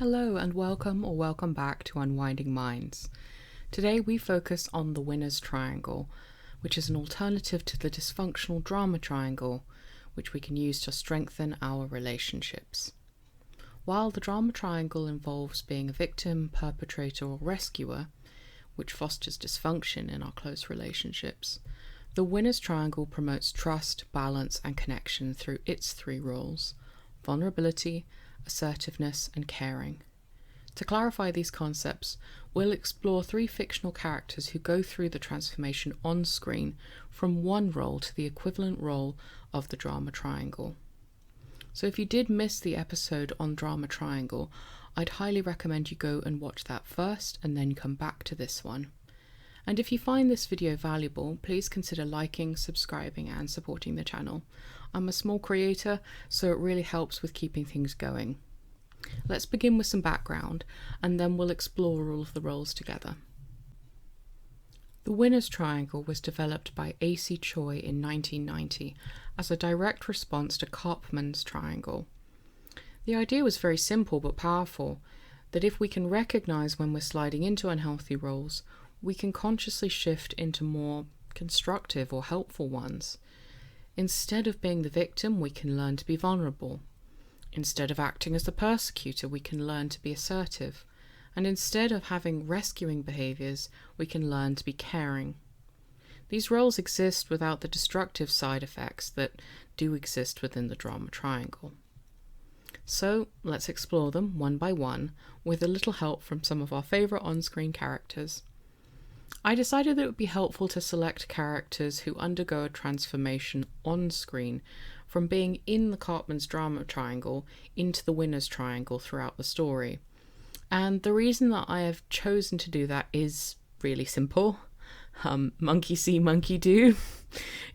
Hello and welcome back to Unwinding Minds. Today we focus on the winner's triangle, which is an alternative to the dysfunctional drama triangle, which we can use to strengthen our relationships. While the drama triangle involves being a victim, perpetrator, or rescuer, which fosters dysfunction in our close relationships, the winner's triangle promotes trust, balance, and connection through its three roles: vulnerability, assertiveness, and caring. To clarify these concepts, we'll explore three fictional characters who go through the transformation on screen from one role to the equivalent role of the drama triangle. So if you did miss the episode on drama triangle, I'd highly recommend you go and watch that first and then come back to this one. And if you find this video valuable, please consider liking, subscribing, and supporting the channel. I'm a small creator, so it really helps with keeping things going. Let's begin with some background, and then we'll explore all of the roles together. The winner's triangle was developed by A.C. Choy in 1990 as a direct response to Karpman's triangle. The idea was very simple but powerful, that if we can recognize when we're sliding into unhealthy roles, we can consciously shift into more constructive or helpful ones. Instead of being the victim, we can learn to be vulnerable. Instead of acting as the persecutor, we can learn to be assertive. And instead of having rescuing behaviors, we can learn to be caring. These roles exist without the destructive side effects that do exist within the drama triangle. So let's explore them one by one with a little help from some of our favourite on-screen characters. I decided that it would be helpful to select characters who undergo a transformation on screen from being in the Karpman's drama triangle into the winner's triangle throughout the story. And the reason that I have chosen to do that is really simple. Monkey see, monkey do.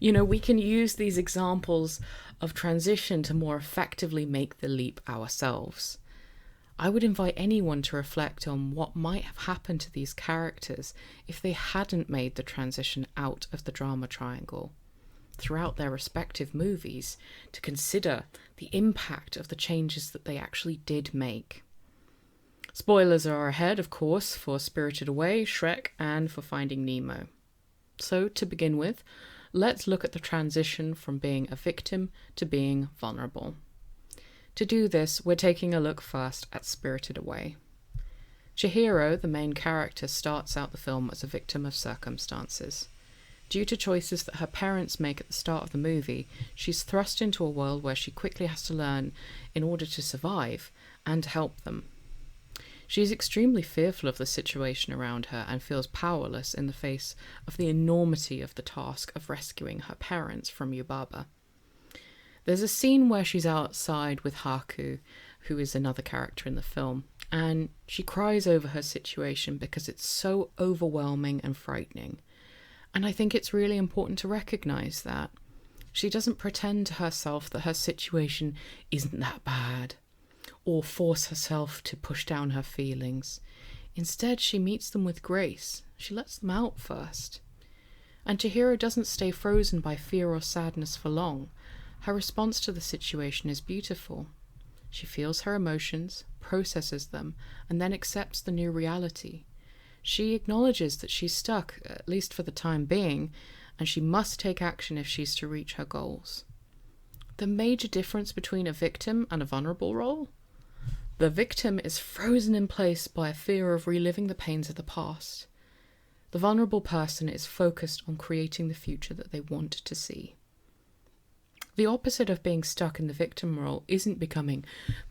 We can use these examples of transition to more effectively make the leap ourselves. I would invite anyone to reflect on what might have happened to these characters if they hadn't made the transition out of the drama triangle throughout their respective movies, to consider the impact of the changes that they actually did make. Spoilers are ahead, of course, for Spirited Away, Shrek, and for Finding Nemo. So, to begin with, let's look at the transition from being a victim to being vulnerable. To do this, we're taking a look first at Spirited Away. Chihiro, the main character, starts out the film as a victim of circumstances. Due to choices that her parents make at the start of the movie, she's thrust into a world where she quickly has to learn in order to survive and help them. She is extremely fearful of the situation around her and feels powerless in the face of the enormity of the task of rescuing her parents from Yubaba. There's a scene where she's outside with Haku, who is another character in the film, and she cries over her situation because it's so overwhelming and frightening. And I think it's really important to recognise that. She doesn't pretend to herself that her situation isn't that bad, or force herself to push down her feelings. Instead, she meets them with grace. She lets them out first. And Chihiro doesn't stay frozen by fear or sadness for long. Her response to the situation is beautiful. She feels her emotions, processes them, and then accepts the new reality. She acknowledges that she's stuck, at least for the time being, and she must take action if she's to reach her goals. The major difference between a victim and a vulnerable role? The victim is frozen in place by a fear of reliving the pains of the past. The vulnerable person is focused on creating the future that they want to see. The opposite of being stuck in the victim role isn't becoming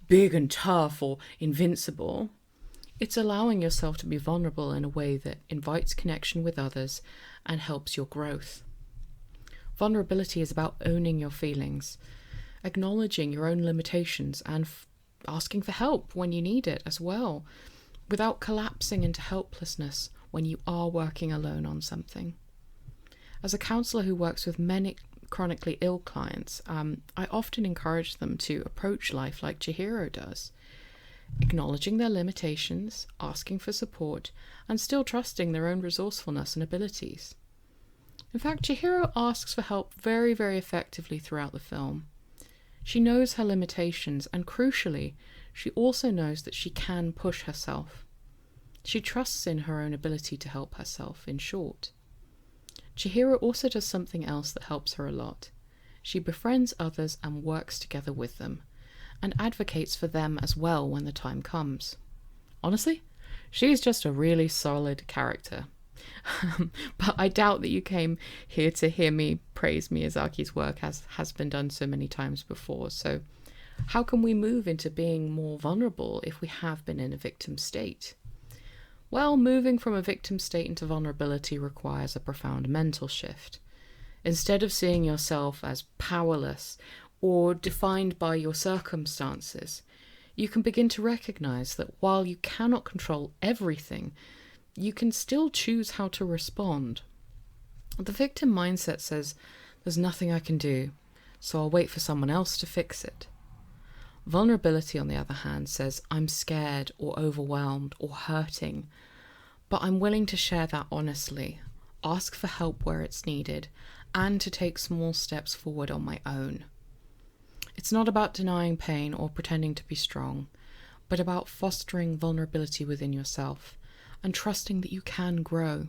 big and tough or invincible. It's allowing yourself to be vulnerable in a way that invites connection with others and helps your growth. Vulnerability is about owning your feelings, acknowledging your own limitations, and asking for help when you need it as well, without collapsing into helplessness when you are working alone on something. As a counsellor who works with many chronically ill clients, I often encourage them to approach life like Chihiro does, acknowledging their limitations, asking for support, and still trusting their own resourcefulness and abilities. In fact, Chihiro asks for help very, very effectively throughout the film. She knows her limitations, and crucially, she also knows that she can push herself. She trusts in her own ability to help herself, in short. Chihiro also does something else that helps her a lot. She befriends others and works together with them, and advocates for them as well when the time comes. Honestly, she's just a really solid character. But I doubt that you came here to hear me praise Miyazaki's work as has been done so many times before. So how can we move into being more vulnerable if we have been in a victim state? Well, moving from a victim state into vulnerability requires a profound mental shift. Instead of seeing yourself as powerless or defined by your circumstances, you can begin to recognize that while you cannot control everything, you can still choose how to respond. The victim mindset says, there's nothing I can do, so I'll wait for someone else to fix it. Vulnerability, on the other hand, says, I'm scared or overwhelmed or hurting, but I'm willing to share that honestly, ask for help where it's needed, and to take small steps forward on my own. It's not about denying pain or pretending to be strong, but about fostering vulnerability within yourself and trusting that you can grow.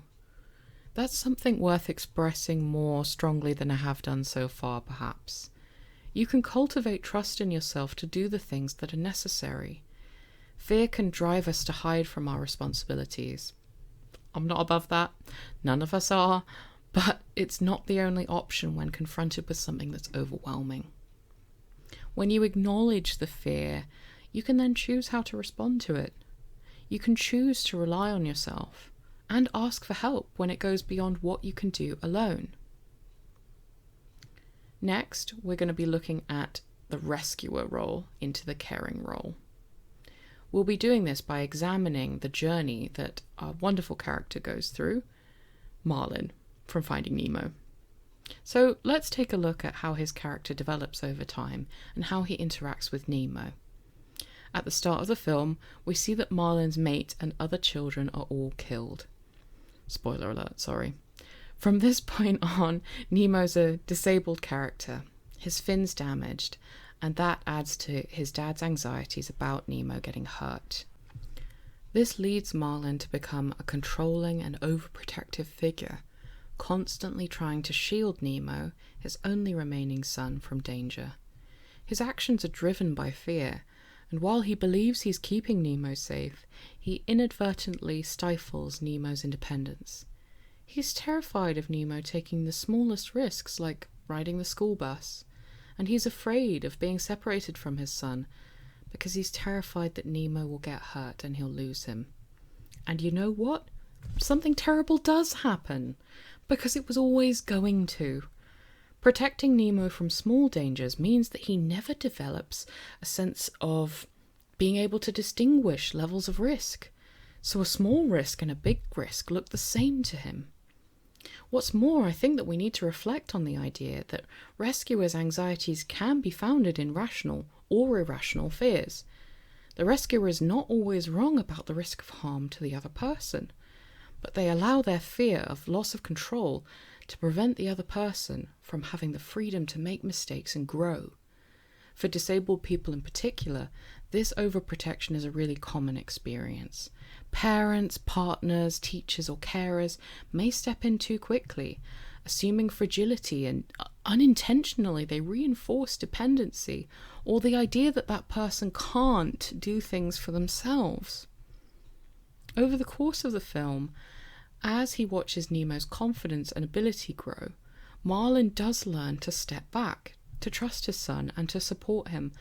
That's something worth expressing more strongly than I have done so far, perhaps. You can cultivate trust in yourself to do the things that are necessary. Fear can drive us to hide from our responsibilities. I'm not above that. None of us are. But it's not the only option when confronted with something that's overwhelming. When you acknowledge the fear, you can then choose how to respond to it. You can choose to rely on yourself and ask for help when it goes beyond what you can do alone. Next, we're going to be looking at the rescuer role into the caring role. We'll be doing this by examining the journey that our wonderful character goes through, Marlin, from Finding Nemo. So let's take a look at how his character develops over time and how he interacts with Nemo. At the start of the film, we see that Marlin's mate and other children are all killed. Spoiler alert, sorry. From this point on, Nemo's a disabled character, his fins damaged, and that adds to his dad's anxieties about Nemo getting hurt. This leads Marlin to become a controlling and overprotective figure, constantly trying to shield Nemo, his only remaining son, from danger. His actions are driven by fear, and while he believes he's keeping Nemo safe, he inadvertently stifles Nemo's independence. He's terrified of Nemo taking the smallest risks, like riding the school bus, and he's afraid of being separated from his son because he's terrified that Nemo will get hurt and he'll lose him. And you know what? Something terrible does happen, because it was always going to. Protecting Nemo from small dangers means that he never develops a sense of being able to distinguish levels of risk. So a small risk and a big risk look the same to him. What's more, I think that we need to reflect on the idea that rescuers' anxieties can be founded in rational or irrational fears. The rescuer is not always wrong about the risk of harm to the other person, but they allow their fear of loss of control to prevent the other person from having the freedom to make mistakes and grow. For disabled people in particular, this overprotection is a really common experience. Parents, partners, teachers or carers may step in too quickly, assuming fragility, and unintentionally they reinforce dependency or the idea that that person can't do things for themselves. Over the course of the film, as he watches Nemo's confidence and ability grow, Marlin does learn to step back, to trust his son and to support him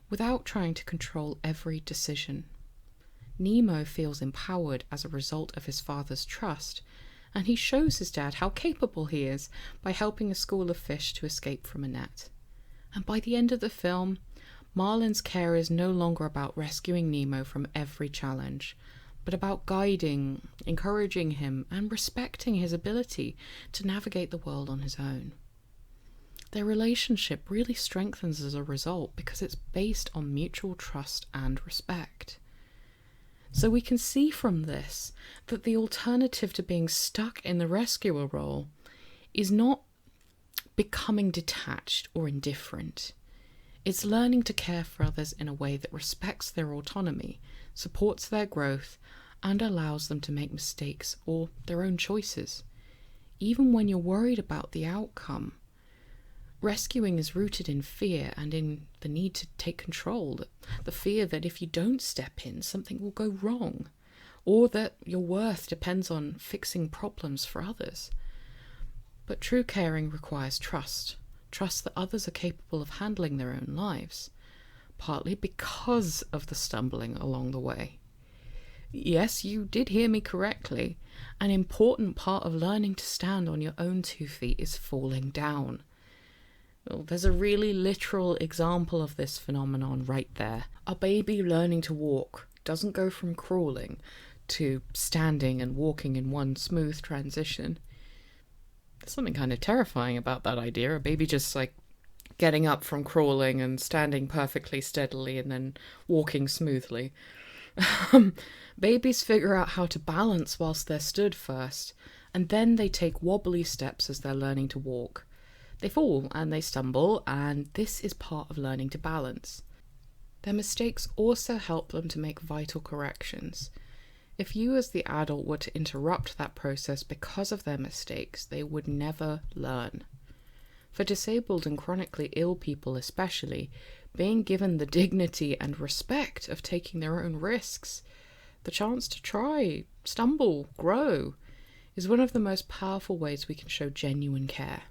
without trying to control every decision. Nemo feels empowered as a result of his father's trust, and he shows his dad how capable he is by helping a school of fish to escape from a net. And by the end of the film, Marlin's care is no longer about rescuing Nemo from every challenge, but about guiding, encouraging him, and respecting his ability to navigate the world on his own. Their relationship really strengthens as a result because it's based on mutual trust and respect. So we can see from this that the alternative to being stuck in the rescuer role is not becoming detached or indifferent. It's learning to care for others in a way that respects their autonomy, supports their growth, and allows them to make mistakes or their own choices, even when you're worried about the outcome. Rescuing is rooted in fear and in the need to take control, the fear that if you don't step in, something will go wrong, or that your worth depends on fixing problems for others. But true caring requires trust that others are capable of handling their own lives, partly because of the stumbling along the way. Yes, you did hear me correctly. An important part of learning to stand on your own 2 feet is falling down. Well, there's a really literal example of this phenomenon right there. A baby learning to walk doesn't go from crawling to standing and walking in one smooth transition. There's something kind of terrifying about that idea. A baby just getting up from crawling and standing perfectly steadily and then walking smoothly. Babies figure out how to balance whilst they're stood first, and then they take wobbly steps as they're learning to walk. They fall and they stumble, and this is part of learning to balance. Their mistakes also help them to make vital corrections. If you as the adult were to interrupt that process because of their mistakes, they would never learn. For disabled and chronically ill people especially, being given the dignity and respect of taking their own risks, the chance to try, stumble, grow, is one of the most powerful ways we can show genuine care.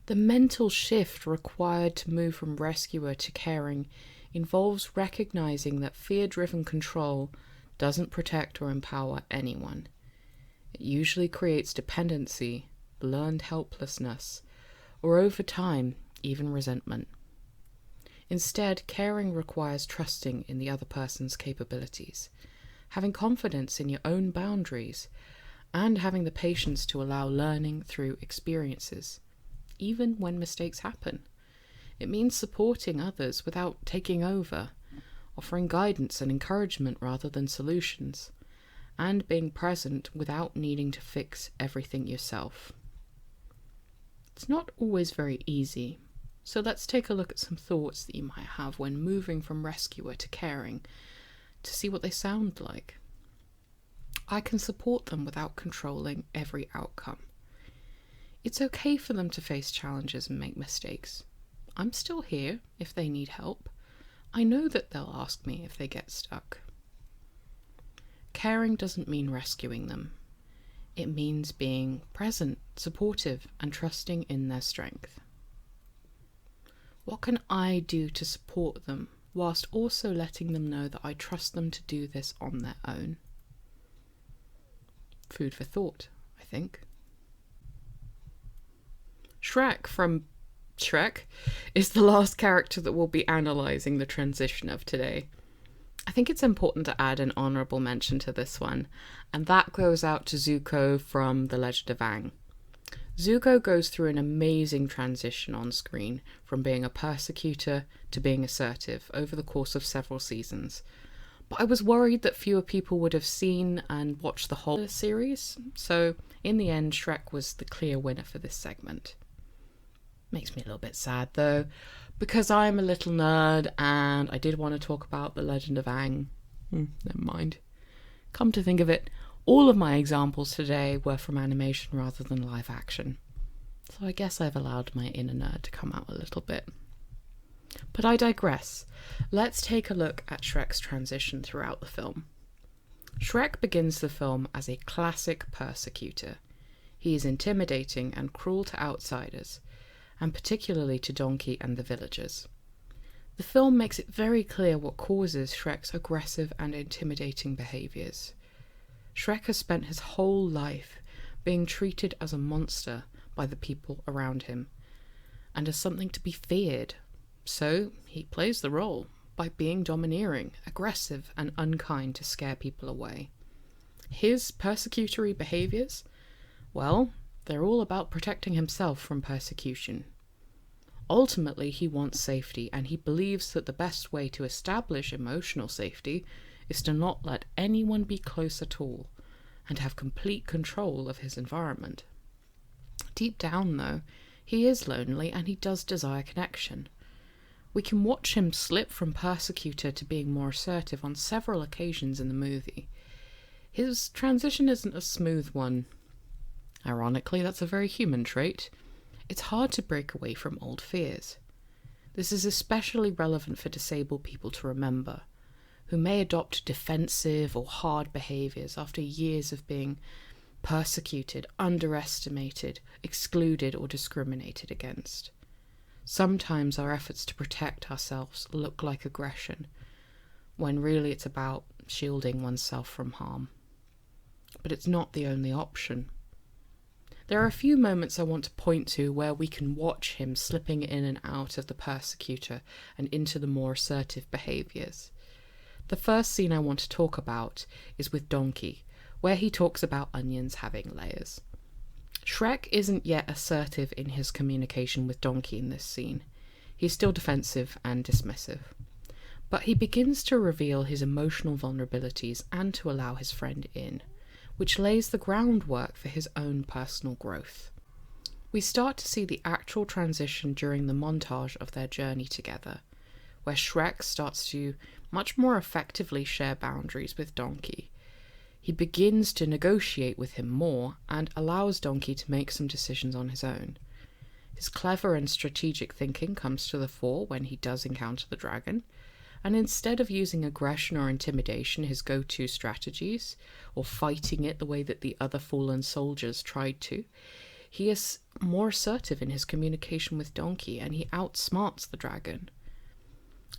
The mental shift required to move from rescuer to caring involves recognizing that fear-driven control doesn't protect or empower anyone. It usually creates dependency, learned helplessness, or over time, even resentment. Instead, caring requires trusting in the other person's capabilities, having confidence in your own boundaries, and having the patience to allow learning through experiences, even when mistakes happen. It means supporting others without taking over, offering guidance and encouragement rather than solutions, and being present without needing to fix everything yourself. It's not always very easy, so let's take a look at some thoughts that you might have when moving from rescuer to caring to see what they sound like. I can support them without controlling every outcome. It's okay for them to face challenges and make mistakes. I'm still here if they need help. I know that they'll ask me if they get stuck. Caring doesn't mean rescuing them. It means being present, supportive, and trusting in their strength. What can I do to support them, whilst also letting them know that I trust them to do this on their own? Food for thought, I think. Shrek from Shrek is the last character that we'll be analysing the transition of today. I think it's important to add an honourable mention to this one, and that goes out to Zuko from The Legend of Aang. Zuko goes through an amazing transition on screen, from being a persecutor to being assertive over the course of several seasons. But I was worried that fewer people would have seen and watched the whole series, so in the end Shrek was the clear winner for this segment. Makes me a little bit sad though, because I'm a little nerd and I did want to talk about The Legend of Aang. Never mind. Come to think of it, all of my examples today were from animation rather than live action. So I guess I've allowed my inner nerd to come out a little bit. But I digress. Let's take a look at Shrek's transition throughout the film. Shrek begins the film as a classic persecutor. He is intimidating and cruel to outsiders, and particularly to Donkey and the villagers. The film makes it very clear what causes Shrek's aggressive and intimidating behaviours. Shrek has spent his whole life being treated as a monster by the people around him, and as something to be feared. So he plays the role by being domineering, aggressive, and unkind to scare people away. His persecutory behaviours? Well, they're all about protecting himself from persecution. Ultimately, he wants safety, and he believes that the best way to establish emotional safety is to not let anyone be close at all, and have complete control of his environment. Deep down, though, he is lonely and he does desire connection. We can watch him slip from Persecutor to being more assertive on several occasions in the movie. His transition isn't a smooth one. Ironically, that's a very human trait. It's hard to break away from old fears. This is especially relevant for disabled people to remember, who may adopt defensive or hard behaviours after years of being persecuted, underestimated, excluded, or discriminated against. Sometimes our efforts to protect ourselves look like aggression, when really it's about shielding oneself from harm. But it's not the only option. There are a few moments I want to point to where we can watch him slipping in and out of the Persecutor and into the more assertive behaviours. The first scene I want to talk about is with Donkey, where he talks about onions having layers. Shrek isn't yet assertive in his communication with Donkey in this scene. He's still defensive and dismissive. But he begins to reveal his emotional vulnerabilities and to allow his friend in, which lays the groundwork for his own personal growth. We start to see the actual transition during the montage of their journey together, where Shrek starts to much more effectively share boundaries with Donkey. He begins to negotiate with him more and allows Donkey to make some decisions on his own. His clever and strategic thinking comes to the fore when he does encounter the dragon, and instead of using aggression or intimidation, his go-to strategies, or fighting it the way that the other fallen soldiers tried to, he is more assertive in his communication with Donkey, and he outsmarts the dragon.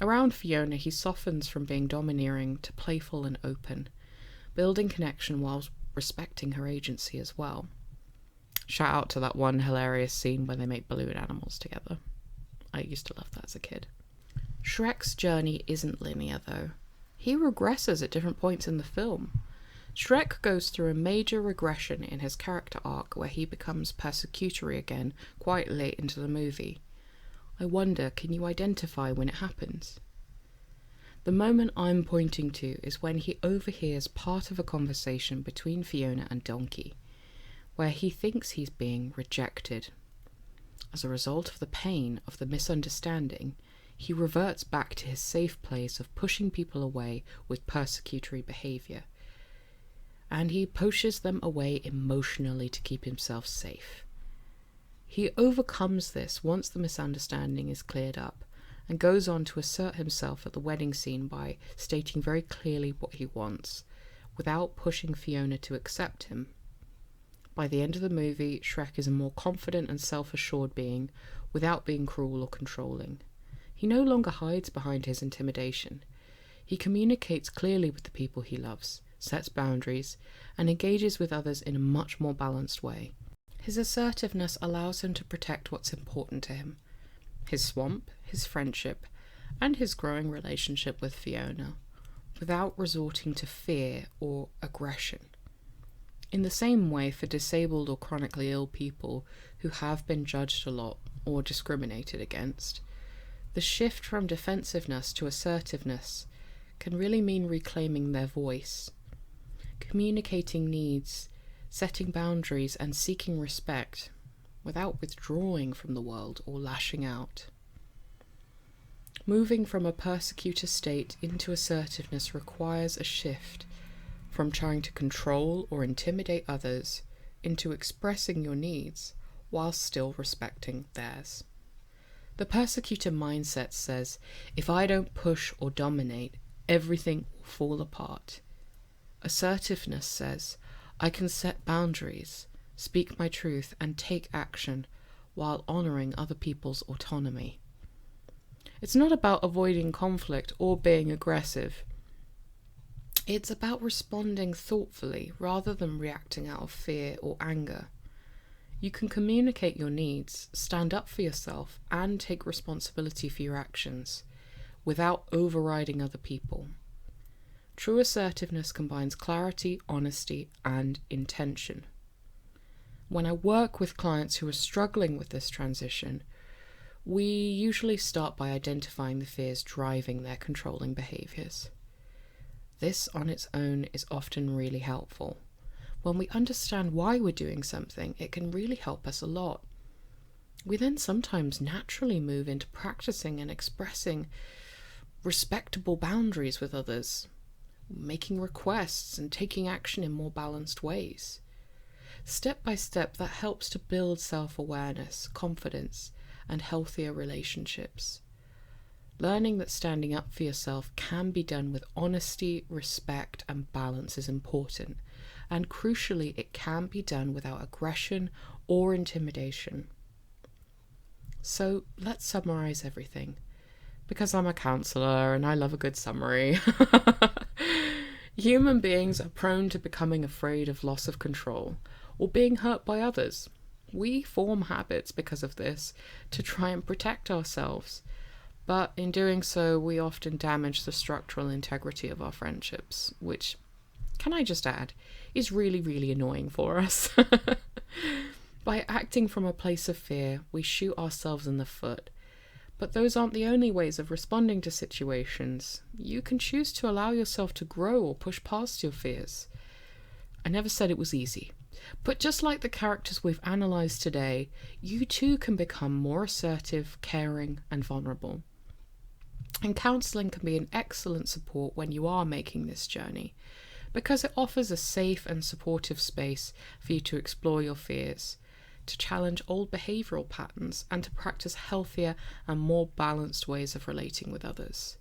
Around Fiona, he softens from being domineering to playful and open, building connection while respecting her agency as well. Shout out to that one hilarious scene where they make balloon animals together. I used to love that as a kid. Shrek's journey isn't linear though. He regresses at different points in the film. Shrek goes through a major regression in his character arc where he becomes persecutory again quite late into the movie. I wonder, can you identify when it happens? The moment I'm pointing to is when he overhears part of a conversation between Fiona and Donkey, where he thinks he's being rejected. As a result of the pain of the misunderstanding, he reverts back to his safe place of pushing people away with persecutory behaviour, and he pushes them away emotionally to keep himself safe. He overcomes this once the misunderstanding is cleared up, and goes on to assert himself at the wedding scene by stating very clearly what he wants, without pushing Fiona to accept him. By the end of the movie, Shrek is a more confident and self-assured being, without being cruel or controlling. He no longer hides behind his intimidation. He communicates clearly with the people he loves, sets boundaries, and engages with others in a much more balanced way. His assertiveness allows him to protect what's important to him: his swamp, his friendship, and his growing relationship with Fiona, without resorting to fear or aggression. In the same way, for disabled or chronically ill people who have been judged a lot or discriminated against, the shift from defensiveness to assertiveness can really mean reclaiming their voice, communicating needs, setting boundaries, and seeking respect, without withdrawing from the world or lashing out. Moving from a persecutor state into assertiveness requires a shift from trying to control or intimidate others into expressing your needs while still respecting theirs. The persecutor mindset says, if I don't push or dominate, everything will fall apart. Assertiveness says, I can set boundaries, speak my truth, and take action while honouring other people's autonomy. It's not about avoiding conflict or being aggressive. It's about responding thoughtfully rather than reacting out of fear or anger. You can communicate your needs, stand up for yourself, and take responsibility for your actions without overriding other people. True assertiveness combines clarity, honesty, and intention. When I work with clients who are struggling with this transition, we usually start by identifying the fears driving their controlling behaviours. This on its own is often really helpful. When we understand why we're doing something, it can really help us a lot. we then sometimes naturally move into practicing and expressing respectable boundaries with others, making requests and taking action in more balanced ways. Step by step, that helps to build self-awareness, confidence, and healthier relationships. Learning that standing up for yourself can be done with honesty, respect, and balance is important, and crucially, it can be done without aggression or intimidation. So let's summarize everything, because I'm a counsellor and I love a good summary. Human beings are prone to becoming afraid of loss of control or being hurt by others. We form habits because of this to try and protect ourselves, but in doing so, we often damage the structural integrity of our friendships, which, can I just add, is really, really annoying for us. By acting from a place of fear, we shoot ourselves in the foot. But those aren't the only ways of responding to situations. You can choose to allow yourself to grow or push past your fears. I never said it was easy. But just like the characters we've analysed today, you too can become more assertive, caring, and vulnerable. And counselling can be an excellent support when you are making this journey, because it offers a safe and supportive space for you to explore your fears, to challenge old behavioural patterns, and to practice healthier and more balanced ways of relating with others.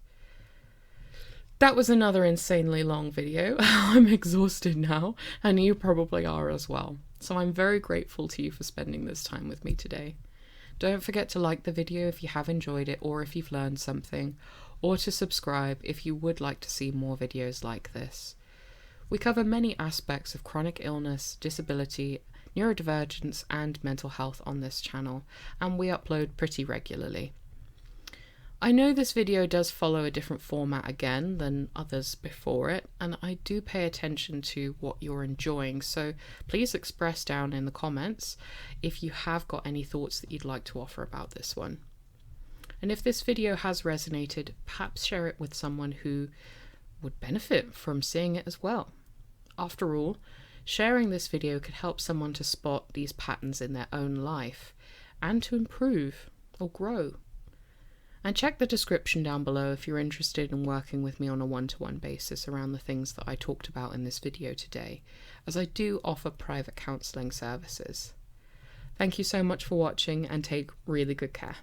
That was another insanely long video. I'm exhausted now, and you probably are as well. So I'm very grateful to you for spending this time with me today. Don't forget to like the video if you have enjoyed it or if you've learned something, or to subscribe if you would like to see more videos like this. We cover many aspects of chronic illness, disability, neurodivergence and mental health on this channel, and we upload pretty regularly. I know this video does follow a different format again than others before it, and I do pay attention to what you're enjoying, so please express down in the comments if you have got any thoughts that you'd like to offer about this one. And if this video has resonated, perhaps share it with someone who would benefit from seeing it as well. After all, sharing this video could help someone to spot these patterns in their own life and to improve or grow. And check the description down below if you're interested in working with me on a one-to-one basis around the things that I talked about in this video today, as I do offer private counselling services. Thank you so much for watching and take really good care.